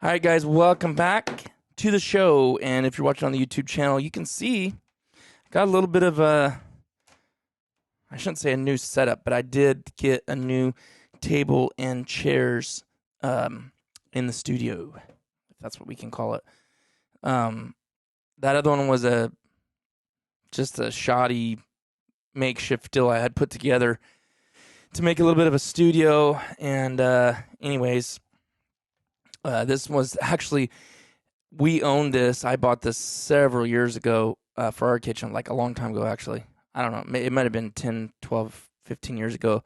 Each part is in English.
All right, guys, welcome back to the show. And if you're watching on the YouTube channel, you can see I got a little bit of I shouldn't say a new setup, but I did get a new table and chairs in the studio, if that's what we can call it. That other one was just a shoddy makeshift deal I had put together to make a little bit of a studio. And anyways, this was actually, we owned this. I bought this several years ago for our kitchen, like a long time ago, actually. I don't know. It might have been 10, 12, 15 years ago.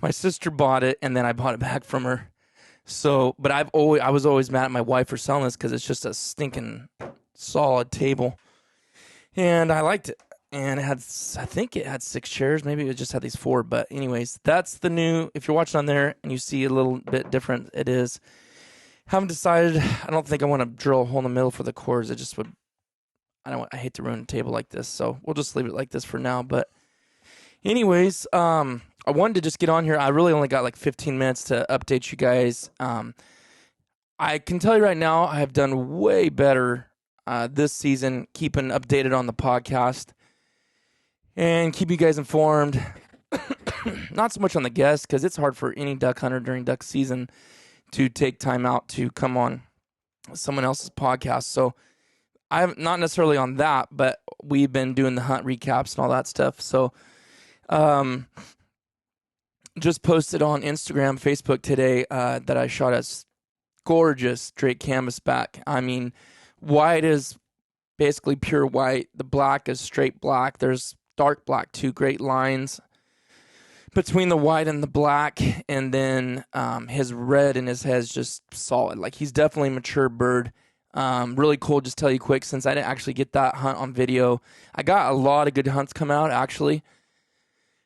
My sister bought it, and then I bought it back from her. So, but I was always mad at my wife for selling this because it's just a stinking solid table. And I liked it. And I think it had 6 chairs. Maybe it just had these 4. But anyways, that's the new, if you're watching on there and you see a little bit different, it is. Haven't decided. I don't think I want to drill a hole in the middle for the cords. It just would, I hate to ruin a table like this. So we'll just leave it like this for now. But anyways, I wanted to just get on here. I really only got like 15 minutes to update you guys. I can tell you right now, I have done way better this season, keeping updated on the podcast and keep you guys informed. Not so much on the guests, because it's hard for any duck hunter during duck season to take time out to come on someone else's podcast. So I'm not necessarily on that, but we've been doing the hunt recaps and all that stuff. So just posted on Instagram, Facebook today that I shot a gorgeous straight canvasback. I mean, white is basically pure white. The black is straight black. There's dark black too. Great lines between the white and the black, and then his red in his head is just solid. Like, he's definitely a mature bird. Really cool. Just tell you quick, since I didn't actually get that hunt on video, I got a lot of good hunts come out actually,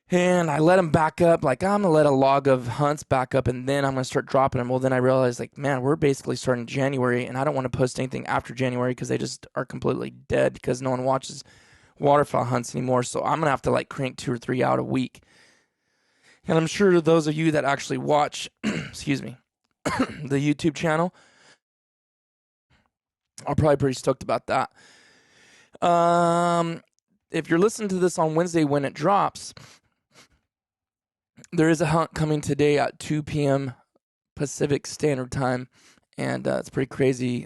and I let them back up. Like, I'm gonna let a log of hunts back up, and then I'm gonna start dropping them. Well, then I realized, like, man, we're basically starting January, and I don't want to post anything after January because they just are completely dead because no one watches waterfowl hunts anymore. So I'm gonna have to like crank 2 or 3 out a week. And I'm sure those of you that actually watch, excuse me, the YouTube channel are probably pretty stoked about that. If you're listening to this on Wednesday when it drops, there is a hunt coming today at 2 p.m. Pacific Standard Time, and it's pretty crazy.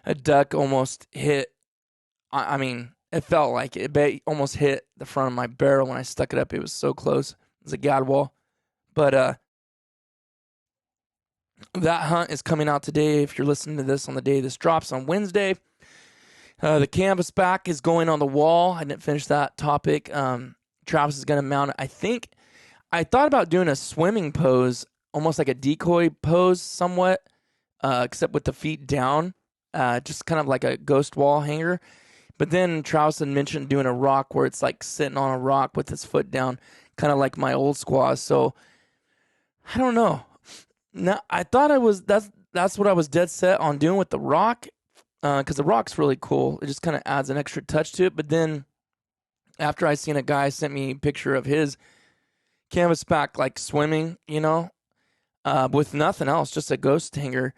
A duck almost hit, I mean, it felt like it almost hit the front of my barrel when I stuck it up. It was so close. It was a gadwall. But that hunt is coming out today. If you're listening to this on the day this drops on Wednesday, the canvasback is going on the wall. I didn't finish that topic. Travis is going to mount it. I thought about doing a swimming pose, almost like a decoy pose somewhat, except with the feet down, just kind of like a ghost wall hanger. But then Travis had mentioned doing a rock where it's like sitting on a rock with his foot down, kind of like my old squaws. So I don't know. Now, I thought that's what I was dead set on doing with the rock, because the rock's really cool. It just kind of adds an extra touch to it. But then after I seen a guy sent me a picture of his canvasback like swimming, with nothing else, just a ghost hanger,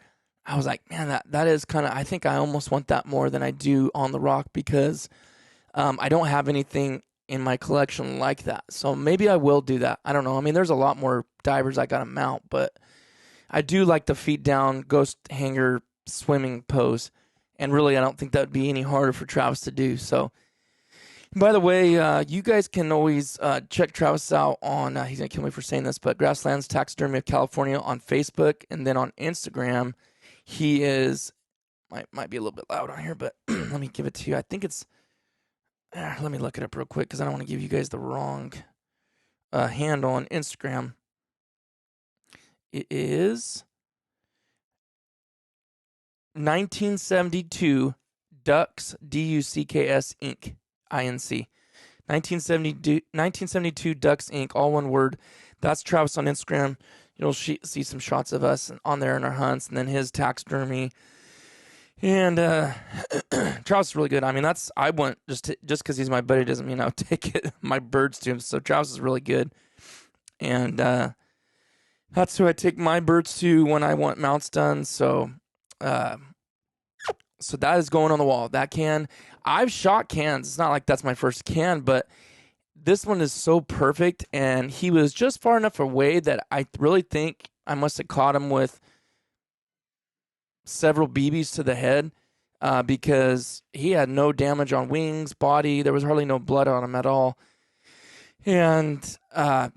I was like, man, that is kind of, I think I almost want that more than I do on the rock, because I don't have anything in my collection like that. So maybe I will do that. I don't know. I mean, there's a lot more divers I got to mount, but I do like the feet down ghost hanger swimming pose. And really, I don't think that would be any harder for Travis to do. So, by the way, you guys can always check Travis out on, he's going to kill me for saying this, but Grasslands Taxidermy of California on Facebook. And then on Instagram, he is, might be a little bit loud on here, but let me give it to you. I think it's, let me look it up real quick because I don't want to give you guys the wrong handle on Instagram. It is 1972 Ducks, D-U-C-K-S, Inc., I-N-C. 1972 Ducks, Inc., all one word. That's Travis on Instagram. You'll see some shots of us on there in our hunts, and then his taxidermy. And Travis is really good. I mean, I went just because he's my buddy doesn't mean I'll take my birds to him. So Travis is really good. And That's who I take my birds to when I want mounts done. So, uh, so that is going on the wall. That can, I've shot cans. It's not like that's my first can, but this one is so perfect. And he was just far enough away that I really think I must have caught him with several BBs to the head, because he had no damage on wings, body. There was hardly no blood on him at all. And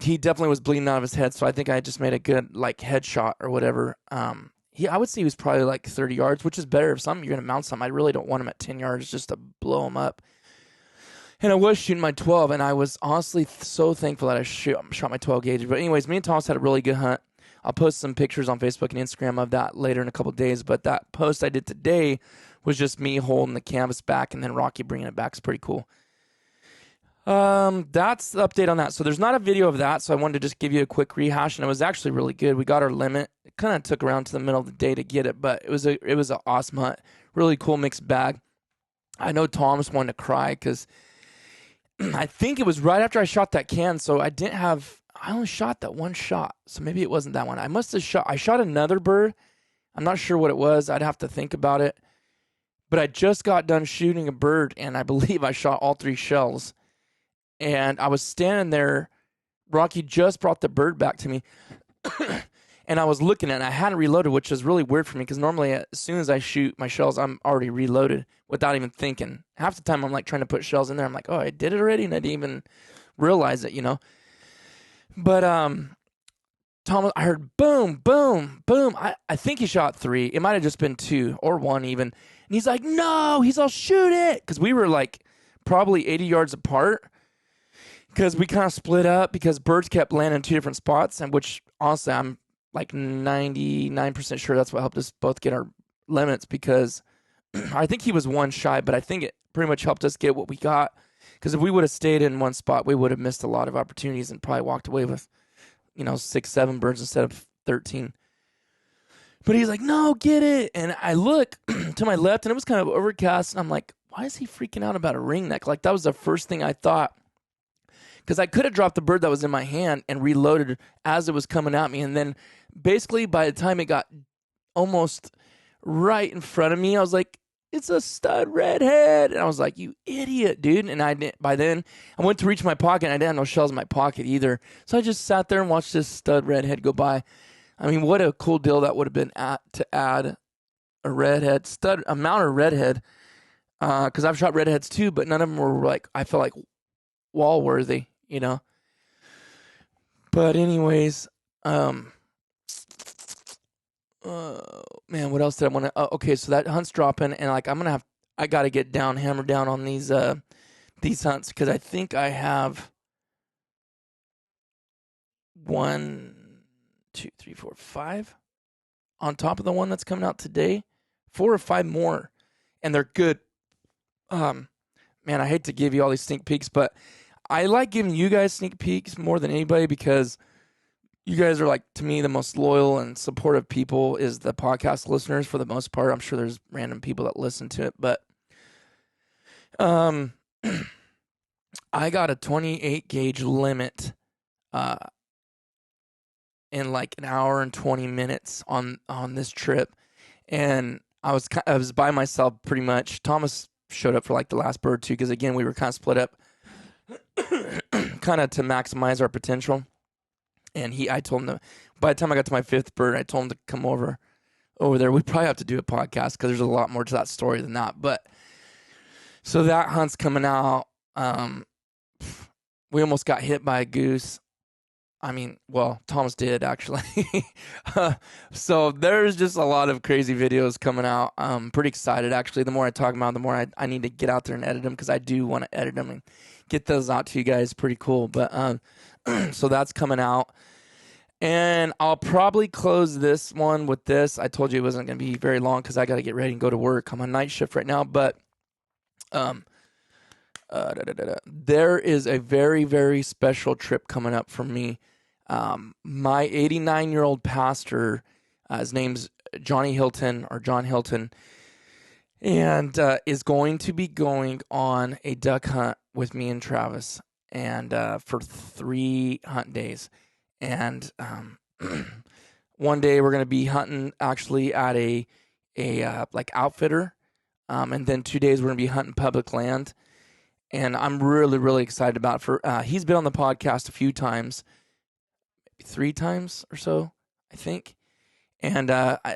he definitely was bleeding out of his head. So I think I just made a good like headshot or whatever. I would say he was probably like 30 yards, which is better. If you're gonna mount something, I really don't want him at 10 yards just to blow him up. And I was shooting my 12, and I was honestly so thankful that I shot my 12 gauge. But anyways, me and Thomas had a really good hunt. I'll post some pictures on Facebook and Instagram of that later in a couple of days. But that post I did today was just me holding the canvas back and then Rocky bringing it back. It's pretty cool. That's the update on that. So there's not a video of that, so I wanted to just give you a quick rehash, and it was actually really good. We got our limit. It kind of took around to the middle of the day to get it, but it was an awesome hunt. Really cool mixed bag. I know Tom's wanted to cry because I think it was right after I shot that can, so I only shot that one shot, so maybe it wasn't that one. I shot another bird. I'm not sure what it was. I'd have to think about it. But I just got done shooting a bird, and I believe I shot all 3 shells. And I was standing there. Rocky just brought the bird back to me. And I was looking at it. I hadn't reloaded, which is really weird for me because normally as soon as I shoot my shells, I'm already reloaded without even thinking. Half the time I'm like trying to put shells in there. I'm like, oh, I did it already, and I didn't even realize it, But Tom, I heard boom, boom, boom. I think he shot 3. It might have just been 2 or 1 even. And he's like, no, I'll shoot it. Because we were like probably 80 yards apart. Because we kind of split up because birds kept landing in 2 different spots. And which honestly, I'm like 99% sure that's what helped us both get our limits, because I think he was 1 shy, but I think it pretty much helped us get what we got. Because if we would have stayed in one spot, we would have missed a lot of opportunities and probably walked away with 6, 7 birds instead of 13. But he's like, no, get it. And I look to my left, and it was kind of overcast. And I'm like, why is he freaking out about a ringneck? Like, that was the first thing I thought. Because I could have dropped the bird that was in my hand and reloaded as it was coming at me. And then basically by the time it got almost right in front of me, I was like, it's a stud redhead. And I was like, you idiot, dude. And by then, I went to reach my pocket, and I didn't have no shells in my pocket either. So I just sat there and watched this stud redhead go by. I mean, what a cool deal that would have been to add a redhead, a mounted redhead. Because I've shot redheads too, but none of them were like, I felt like wall worthy, But anyways, man, what else did I want to? Okay, so that hunt's dropping, and like I got to get hammered down on these hunts, because I think I have 1, 2, 3, 4, 5 on top of the one that's coming out today, 4 or 5 more, and they're good. Man, I hate to give you all these sneak peeks, but I like giving you guys sneak peeks more than anybody, because you guys are, like, to me, the most loyal and supportive people is the podcast listeners for the most part. I'm sure there's random people that listen to it, but I got a 28 gauge limit in like an hour and 20 minutes on this trip, and I was by myself pretty much. Thomas showed up for like the last bird too, because again, we were kind of split up kind of to maximize our potential. And I told him by the time I got to my 5th bird, I told him to come over there. We'd probably have to do a podcast because there's a lot more to that story than that. But so that hunt's coming out. We almost got hit by a goose. I mean, well, Thomas did actually. So there's just a lot of crazy videos coming out. I'm pretty excited actually. The more I talk about them, the more I need to get out there and edit them, because I do want to edit them and get those out to you guys. Pretty cool. But so that's coming out. And I'll probably close this one with this. I told you it wasn't going to be very long because I got to get ready and go to work. I'm on night shift right now. But there is a very, very special trip coming up for me. My 89-year-old pastor, his name's Johnny Hilton, or John Hilton, and is going to be going on a duck hunt with me and Travis, and for 3 hunt days. And one day we're going to be hunting actually at a like outfitter. And then 2 days we're going to be hunting public land. And I'm really, really excited about it. He's been on the podcast a few times, maybe 3 times or so, I think. And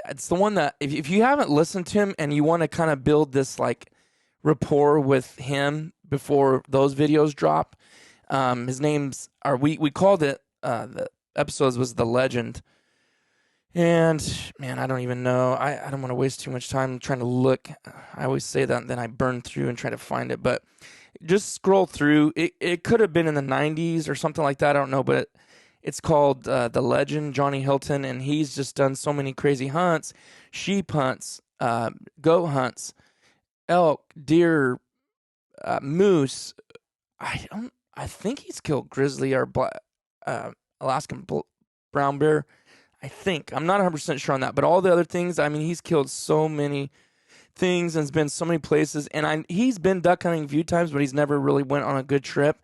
it's the one that if you haven't listened to him and you want to kind of build this like rapport with him before those videos drop, his name's we called it the episodes was The Legend. And man, I don't even know. I don't want to waste too much time trying to look. I always say that and then I burn through and try to find it, but just scroll through. It could have been in the 90s or something like that. I don't know, but it's called The Legend, Johnny Hilton, and he's just done so many crazy hunts, sheep hunts, goat hunts, elk, deer, moose. I think he's killed grizzly or Alaskan brown bear. I think. I'm not 100% sure on that, but all the other things, I mean, he's killed so many things and has been so many places, and he's been duck hunting a few times, but he's never really went on a good trip.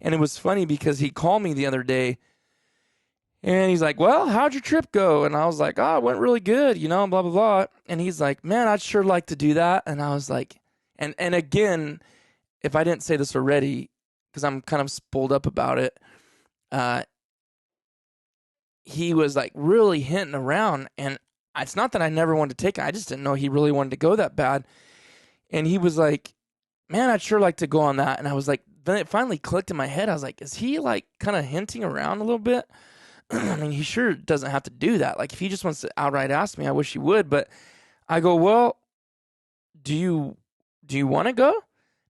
And it was funny because he called me the other day, and he's like, well, how'd your trip go? And I was like, oh, it went really good, blah, blah, blah. And he's like, man, I'd sure like to do that. And I was like, and again, if I didn't say this already, because I'm kind of spoiled up about it, he was like really hinting around, and it's not that I never wanted to take it. I just didn't know he really wanted to go that bad. And he was like, man, I'd sure like to go on that. And I was like, then it finally clicked in my head. I was like, is he like kind of hinting around a little bit? I mean, he sure doesn't have to do that. Like if he just wants to outright ask me, I wish he would. But I go, well, do you want to go?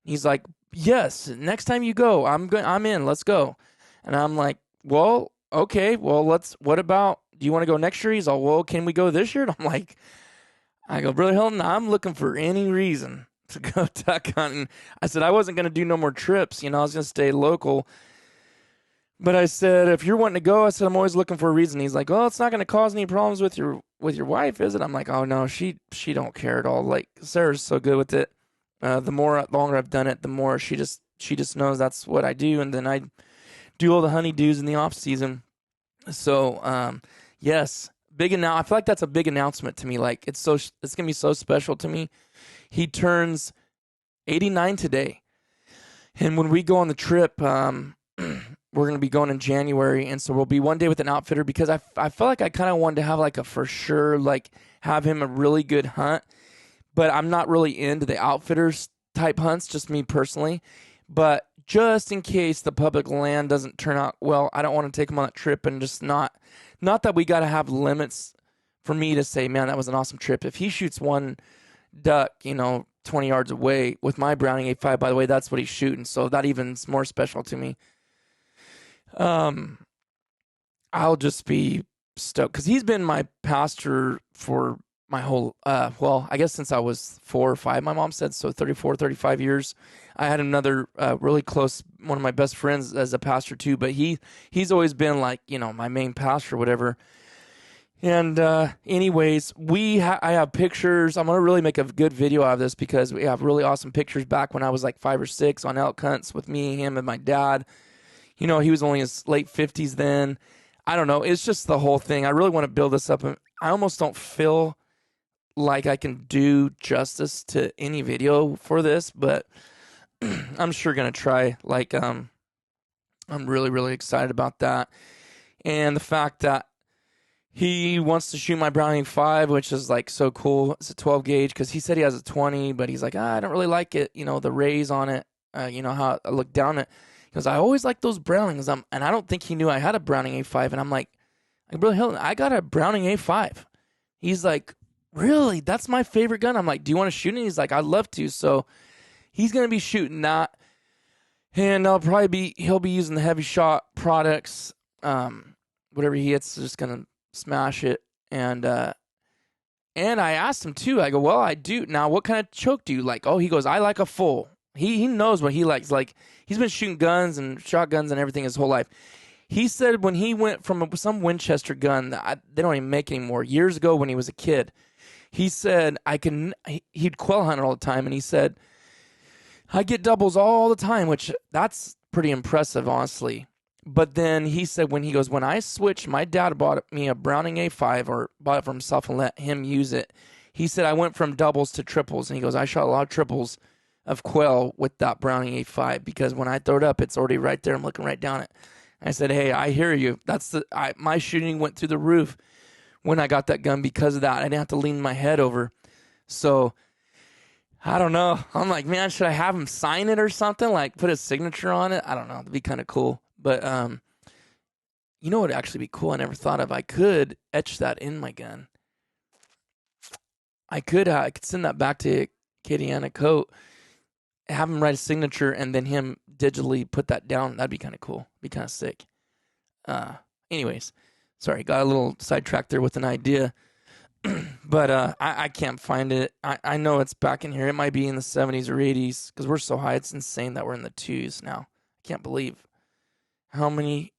He's like, yes, next time you go, I'm in, let's go. And I'm like, well, okay, well, what about, do you want to go next year? He's all, well, can we go this year? And I'm like, I go, Brother Hilton, I'm looking for any reason to go duck hunting. I said, I wasn't going to do no more trips. I was going to stay local. But I said, if you're wanting to go, I said, I'm always looking for a reason. He's like, well, it's not going to cause any problems with your wife, is it? I'm like, oh, no, she don't care at all. Like, Sarah's so good with it. The longer I've done it, the more she just knows that's what I do. And then I do all the honeydews in the off season. So, yes, I feel like that's a big announcement to me. Like it's going to be so special to me. He turns 89 today. And when we go on the trip, we're going to be going in January. And so we'll be one day with an outfitter because I felt like I kind of wanted to have like a for sure, like have him a really good hunt, but I'm not really into the outfitters type hunts, just me personally. But just in case the public land doesn't turn out well, I don't want to take him on that trip and just not that we got to have limits for me to say, man, that was an awesome trip. If he shoots one duck, 20 yards away with my Browning A5, by the way, that's what he's shooting. So that even's more special to me. I'll just be stoked because he's been my pastor for my whole, I guess since I was 4 or 5, my mom said, so 34, 35 years. I had another really close, one of my best friends as a pastor too, but he's always been like, my main pastor or whatever. And anyways, I have pictures. I'm going to really make a good video out of this because we have really awesome pictures back when I was like 5 or 6 on elk hunts with me, him, and my dad. He was only in his late 50s then. I don't know. It's just the whole thing. I really want to build this up. And I almost don't feel like I can do justice to any video for this, but I'm sure going to try. Like, I'm really, really excited about that. And the fact that he wants to shoot my Browning 5, which is like so cool. It's a 12 gauge because he said he has a 20, but he's like, I don't really like it. The rays on it, how I look down it. He goes, I always like those Brownings. And I don't think he knew I had a Browning A5. And I'm like, Brother Hilton, I got a Browning A5. He's like, really? That's my favorite gun. I'm like, do you want to shoot it? He's like, I'd love to. So he's going to be shooting that. And he'll be using the heavy shot products. Whatever he hits, just going to smash it. And I asked him too. I go, well, I do. Now, what kind of choke do you like? Oh, he goes, I like a full. He knows what he likes. Like, he's been shooting guns and shotguns and everything his whole life. He said when he went from some Winchester gun that they don't even make anymore, years ago when he was a kid, he said, he'd quail hunt all the time. And he said, I get doubles all the time, which that's pretty impressive, honestly. But then he said when I switched, my dad bought me a Browning A5 or bought it for himself and let him use it. He said I went from doubles to triples. And he goes, I shot a lot of triples of quail with that Browning A5 because when I throw it up, it's already right there. I'm looking right down it. And I said, hey, I hear you. My shooting went through the roof when I got that gun because of that. I didn't have to lean my head over. So I don't know. I'm like, man, should I have him sign it or something? Like put his signature on it? I don't know. It'd be kind of cool. But you know what would actually be cool? I never thought of. I could etch that in my gun. I could send that back to Katie Anna Coate, have him write a signature, and then him digitally put that down. That'd be kind of cool. Be kind of sick. Anyways, sorry, got a little sidetracked there with an idea. But I can't find it. I know it's back in here. It might be in the 70s or 80s because we're so high. It's insane that we're in the 2s now. I can't believe how many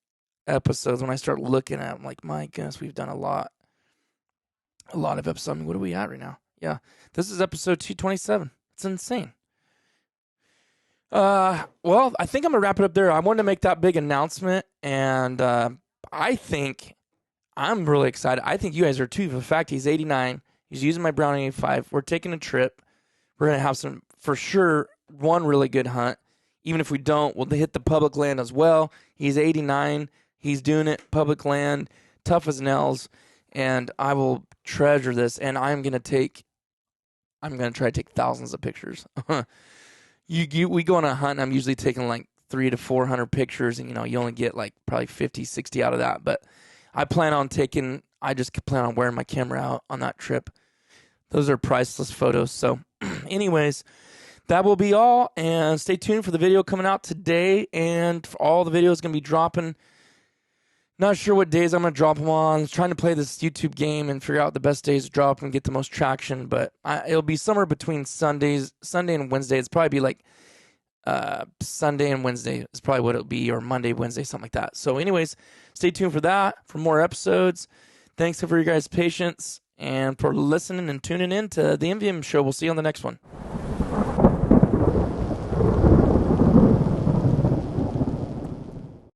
episodes when I start looking at them, like, my goodness, we've done a lot of episodes. I mean, what are we at right now? Yeah, this is episode 227. It's insane. Well, I think I'm gonna wrap it up there. I wanted to make that big announcement, and I think I'm really excited. I think you guys are too. For the fact he's 89, he's using my Browning A5. We're taking a trip. We're gonna have some, for sure, one really good hunt. Even if we don't, we'll hit the public land as well. He's 89. He's doing it public land, tough as nails, and I will treasure this. And I'm gonna try to take thousands of pictures. We go on a hunt, and I'm usually taking like 300 to 400 pictures, and you only get like probably 50, 60 out of that. But I just plan on wearing my camera out on that trip. Those are priceless photos. So anyways, that will be all, and stay tuned for the video coming out today, and all the videos going to be dropping. Not sure what days I'm going to drop them on. I'm trying to play this YouTube game and figure out the best days to drop and get the most traction, but it'll be somewhere between Sunday and Wednesday. It's probably be like Sunday and Wednesday is probably what it'll be, or Monday, Wednesday, something like that. So anyways, stay tuned for that, for more episodes. Thanks for your guys' patience and for listening and tuning in to the MVM Show. We'll see you on the next one.